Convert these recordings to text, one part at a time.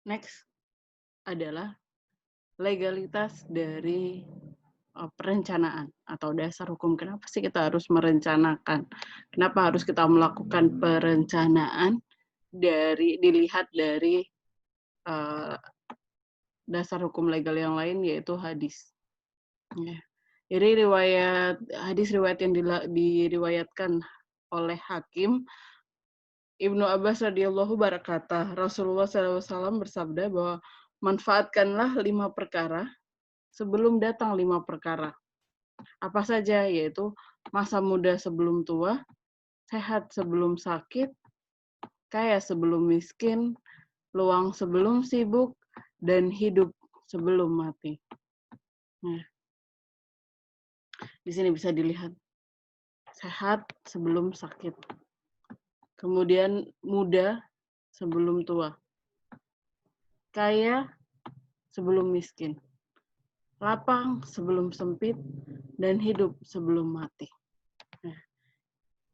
Next adalah legalitas dari perencanaan atau dasar hukum. Kenapa sih kita harus merencanakan? Kenapa harus kita melakukan perencanaan dilihat dari dasar hukum legal yang lain, yaitu hadis. Ya. Jadi hadis riwayat yang diriwayatkan oleh Hakim Ibnu Abbas radhiyallahu berkata, Rasulullah SAW bersabda bahwa manfaatkanlah 5 perkara sebelum datang 5 perkara. Apa saja? Yaitu masa muda sebelum tua, sehat sebelum sakit, kaya sebelum miskin, luang sebelum sibuk, dan hidup sebelum mati. Nah, di sini bisa dilihat sehat sebelum sakit, kemudian muda sebelum tua, kaya sebelum miskin, lapang sebelum sempit, dan hidup sebelum mati. Nah,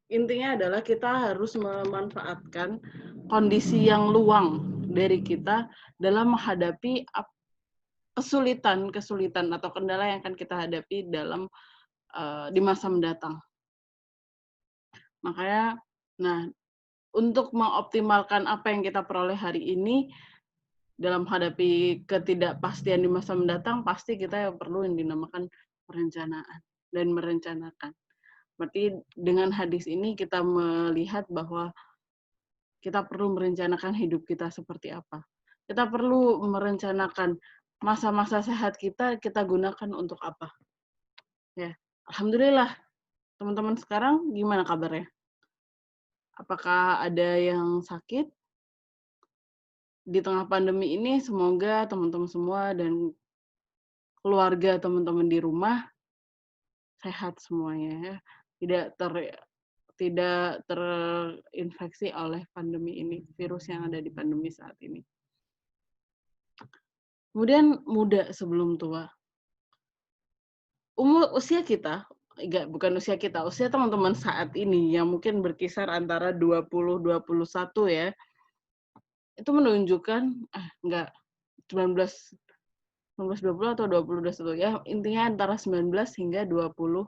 intinya adalah kita harus memanfaatkan kondisi yang luang dari kita dalam menghadapi kesulitan atau kendala yang akan kita hadapi di masa mendatang. Makanya, untuk mengoptimalkan apa yang kita peroleh hari ini dalam menghadapi ketidakpastian di masa mendatang, pasti kita perlu yang dinamakan perencanaan dan merencanakan. Berarti dengan hadis ini kita melihat bahwa kita perlu merencanakan hidup kita seperti apa. Kita perlu merencanakan masa-masa sehat kita gunakan untuk apa. Ya, alhamdulillah. Teman-teman sekarang gimana kabarnya? Apakah ada yang sakit? Di tengah pandemi ini semoga teman-teman semua dan keluarga teman-teman di rumah sehat semuanya ya. Tidak terinfeksi oleh pandemi ini, virus yang ada di pandemi saat ini. Kemudian muda sebelum tua. Usia teman-teman saat ini yang mungkin berkisar antara 20-21 ya. Itu menunjukkan 19-20 atau 20-21 ya, intinya antara 19 hingga 20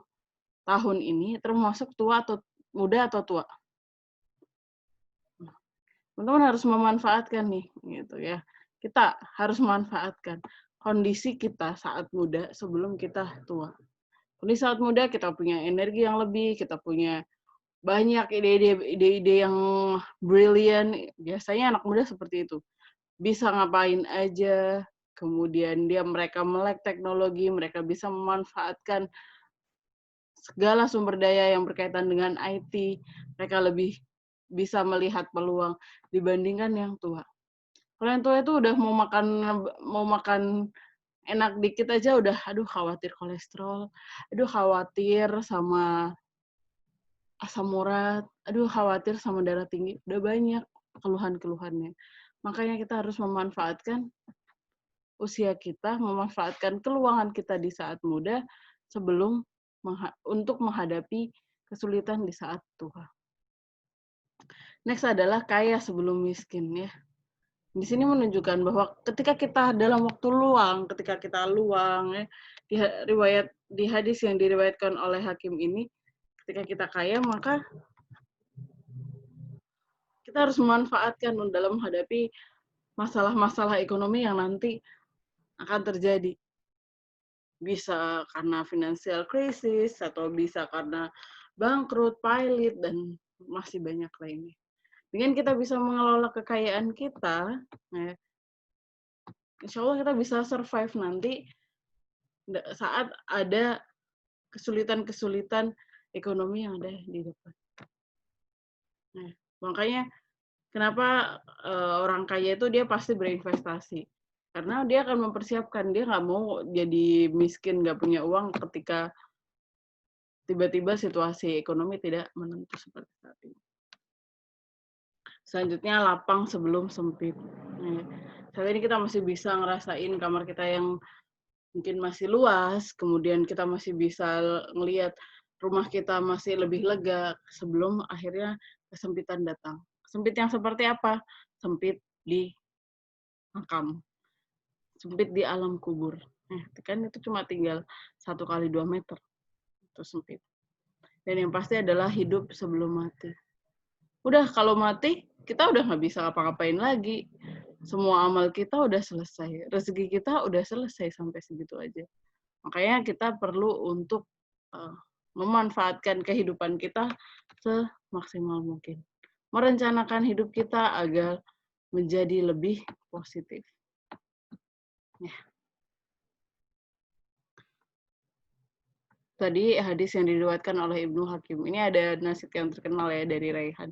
tahun ini termasuk muda atau tua. Teman-teman harus memanfaatkan nih gitu ya. Kita harus memanfaatkan kondisi kita saat muda sebelum kita tua. Di saat muda kita punya energi yang lebih, kita punya banyak ide-ide yang brilliant. Biasanya anak muda seperti itu. Bisa ngapain aja, kemudian mereka melek teknologi, mereka bisa memanfaatkan segala sumber daya yang berkaitan dengan IT, mereka lebih bisa melihat peluang dibandingkan yang tua. Kalau yang tua itu udah mau makan enak dikit aja udah aduh khawatir kolesterol, aduh khawatir sama asam urat, aduh khawatir sama darah tinggi, udah banyak keluhan-keluhannya. Makanya kita harus memanfaatkan usia kita, memanfaatkan keluangan kita di saat muda untuk menghadapi kesulitan di saat tua. Next adalah kaya sebelum miskin ya. Di sini menunjukkan bahwa ketika kita dalam waktu luang, ketika kita luang ya, di hadis yang diriwayatkan oleh Hakim ini, ketika kita kaya maka kita harus memanfaatkan dalam menghadapi masalah-masalah ekonomi yang nanti akan terjadi. Bisa karena financial crisis, atau bisa karena bangkrut, pilot, dan masih banyak lainnya. Dengan kita bisa mengelola kekayaan kita, ya, insya Allah kita bisa survive nanti saat ada kesulitan-kesulitan ekonomi yang ada di depan. Nah, makanya kenapa orang kaya itu dia pasti berinvestasi. Karena dia akan mempersiapkan, dia nggak mau jadi miskin, nggak punya uang ketika tiba-tiba situasi ekonomi tidak menentu seperti saat ini. Selanjutnya, lapang sebelum sempit. Nah, saat ini kita masih bisa ngerasain kamar kita yang mungkin masih luas, kemudian kita masih bisa ngelihat rumah kita masih lebih lega sebelum akhirnya kesempitan datang. Sempit yang seperti apa? Sempit di makam, sempit di alam kubur. Kan itu cuma tinggal 1 kali 2 meter, itu sempit. Dan yang pasti adalah hidup sebelum mati. Udah kalau mati, kita udah nggak bisa ngapa-ngapain lagi. Semua amal kita udah selesai. Rezeki kita udah selesai sampai segitu aja. Makanya kita perlu untuk memanfaatkan kehidupan kita semaksimal mungkin. Merencanakan hidup kita agar menjadi lebih positif. Ya. Tadi hadis yang diriwayatkan oleh Ibnu Hakim. Ini ada nasihat yang terkenal ya dari Raihan.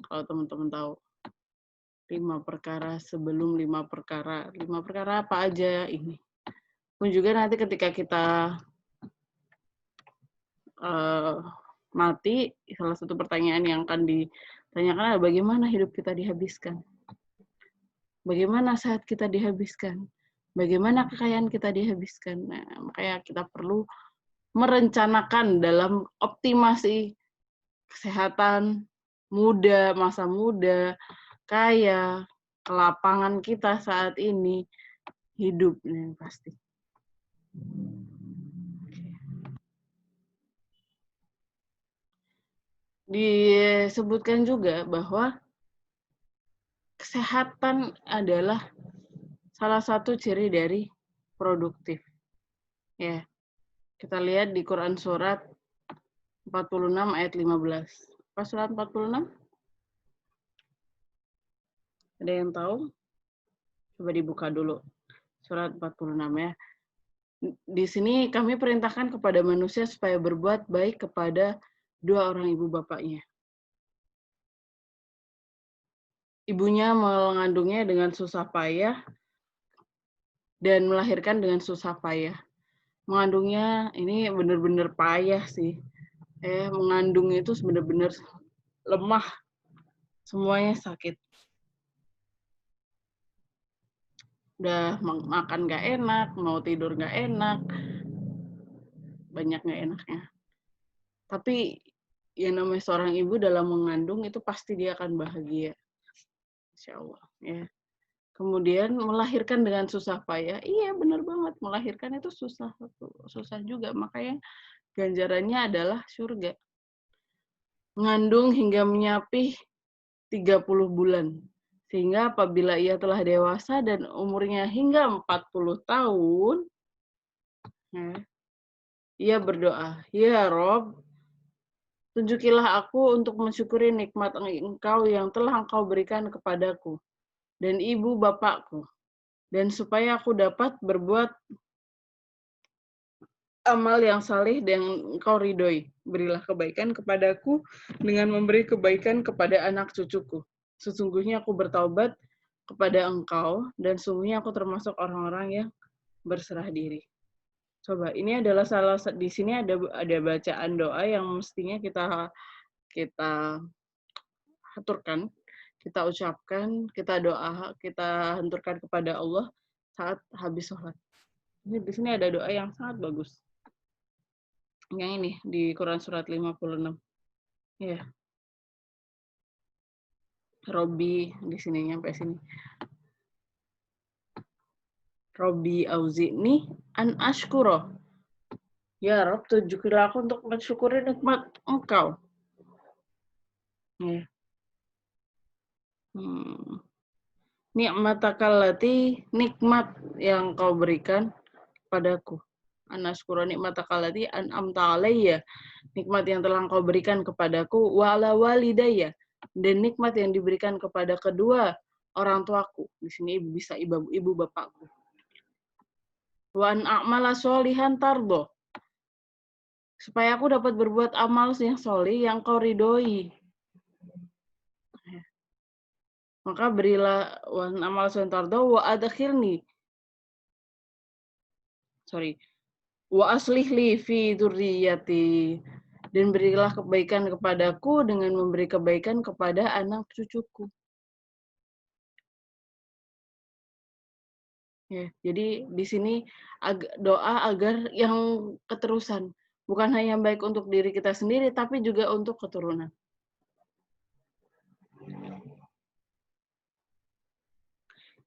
Kalau teman-teman tahu. 5 perkara sebelum 5 perkara. 5 perkara apa aja ini? Pun juga nanti ketika kita mati, salah satu pertanyaan yang akan ditanyakan adalah bagaimana hidup kita dihabiskan? Bagaimana sehat kita dihabiskan? Bagaimana kekayaan kita dihabiskan? Nah, makanya kita perlu merencanakan dalam optimasi kesehatan muda, masa muda, kaya, kelapangan kita saat ini, hidup nih pasti. Disebutkan juga bahwa kesehatan adalah salah satu ciri dari produktif. Ya, kita lihat di Quran surat 46 ayat 15. Apa surat 46? Ada yang tahu? Coba dibuka dulu. Surat 46 ya. Di sini kami perintahkan kepada manusia supaya berbuat baik kepada 2 orang ibu bapaknya. Ibunya mengandungnya dengan susah payah dan melahirkan dengan susah payah. Mengandungnya ini benar-benar payah sih. Mengandung itu benar-benar lemah. Semuanya sakit. Udah makan nggak enak, mau tidur nggak enak, banyak nggak enaknya. Tapi yang namanya seorang ibu dalam mengandung itu pasti dia akan bahagia. Insya Allah. Ya. Kemudian melahirkan dengan susah payah. Iya benar banget, melahirkan itu susah juga. Makanya ganjarannya adalah surga. Mengandung hingga menyapih 30 bulan. Sehingga apabila ia telah dewasa dan umurnya hingga 40 tahun, ia berdoa, "Ya Rob, tunjukilah aku untuk mensyukuri nikmat Engkau yang telah Engkau berikan kepadaku dan ibu bapakku, dan supaya aku dapat berbuat amal yang saleh dan Engkau ridhoi. Berilah kebaikan kepadaku dengan memberi kebaikan kepada anak cucuku. Sesungguhnya aku bertaubat kepada Engkau dan sungguhnya aku termasuk orang-orang yang berserah diri." Coba, ini adalah di sini ada bacaan doa yang mestinya kita haturkan, kita ucapkan, kita doa, kita hanturkan kepada Allah saat habis sholat. Ini di sini ada doa yang sangat bagus. Yang ini di Quran surat 56. Ya. Robi di sini sampai sini. Robi auzi'ni an ashkuro. Ya Rob, tunjukilah aku untuk mensyukuri nikmat Engkau. Ya. Nikmatakallati, nikmat yang Kau berikan padaku. Anaskura nikmatakallati an'amta alayya, nikmat yang telah Kau berikan kepadaku, wa ala walidayya, dan nikmat yang diberikan kepada kedua orang tuaku. Di sini bisa ibu bapakku. Wa an a'mala sholihan tardo, supaya aku dapat berbuat amal yang sholih yang Kau ridhoi. Maka berilah wa an a'mala sholihan tardo wa adkhilni. Wa aslih li fi dzurriyyati, dan berilah kebaikan kepadaku dengan memberi kebaikan kepada anak cucuku. Ya, jadi di sini doa agar yang keterusan, bukan hanya baik untuk diri kita sendiri, tapi juga untuk keturunan.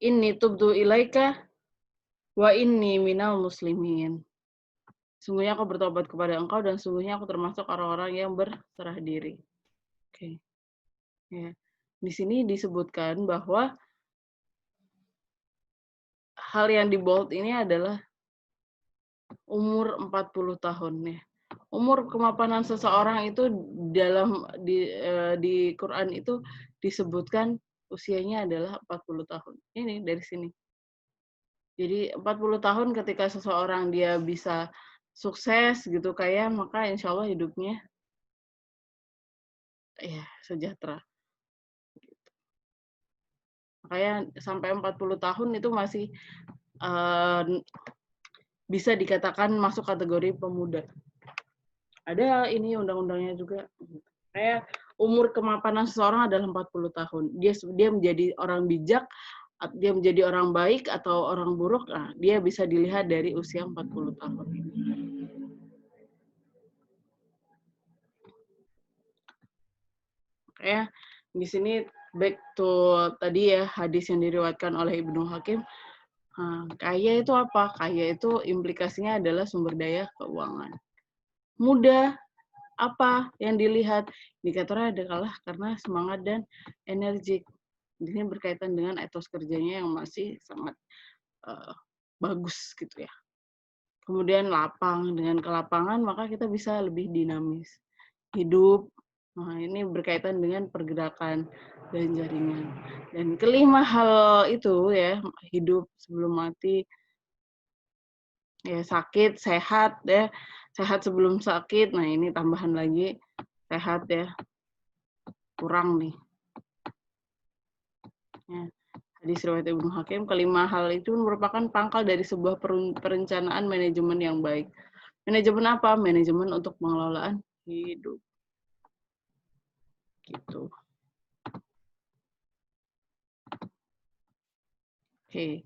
Inni tubtu ilaika wa inni minal muslimin. Sungguhnya aku bertobat kepada engkau dan sungguhnya aku termasuk orang-orang yang berserah diri. Oke. Ya. Di sini disebutkan bahwa hal yang di bold ini adalah umur 40 tahun ya. Umur kemapanan seseorang itu di Quran itu disebutkan usianya adalah 40 tahun. Ini dari sini. Jadi 40 tahun ketika seseorang dia bisa sukses gitu kayak maka insya Allah hidupnya ya sejahtera. Makanya sampai 40 tahun itu masih bisa dikatakan masuk kategori pemuda. Ada ini undang-undangnya juga. Kayak umur kemapanan seseorang adalah 40 tahun. Dia menjadi orang bijak, dia menjadi orang baik atau orang buruk, nah, dia bisa dilihat dari usia 40 tahun. Kayak di sini back to tadi ya hadis yang diriwayatkan oleh Ibnu Hakim. Kaya itu apa? Kaya itu implikasinya adalah sumber daya keuangan. Muda apa yang dilihat? Indikatornya adalah karena semangat dan energik. Ini berkaitan dengan etos kerjanya yang masih sangat bagus gitu ya. Kemudian lapang, dengan kelapangan maka kita bisa lebih dinamis. Hidup, nah ini berkaitan dengan pergerakan dan jaringan. Dan kelima hal itu ya, hidup sebelum mati, ya sakit, sehat ya, sehat sebelum sakit. Nah ini tambahan lagi sehat ya, kurang nih. Ya. Hadis riwayat Ibnu Hakim, kelima hal itu merupakan pangkal dari sebuah perencanaan manajemen yang baik. Manajemen apa? Manajemen untuk pengelolaan hidup. Gitu. Oke.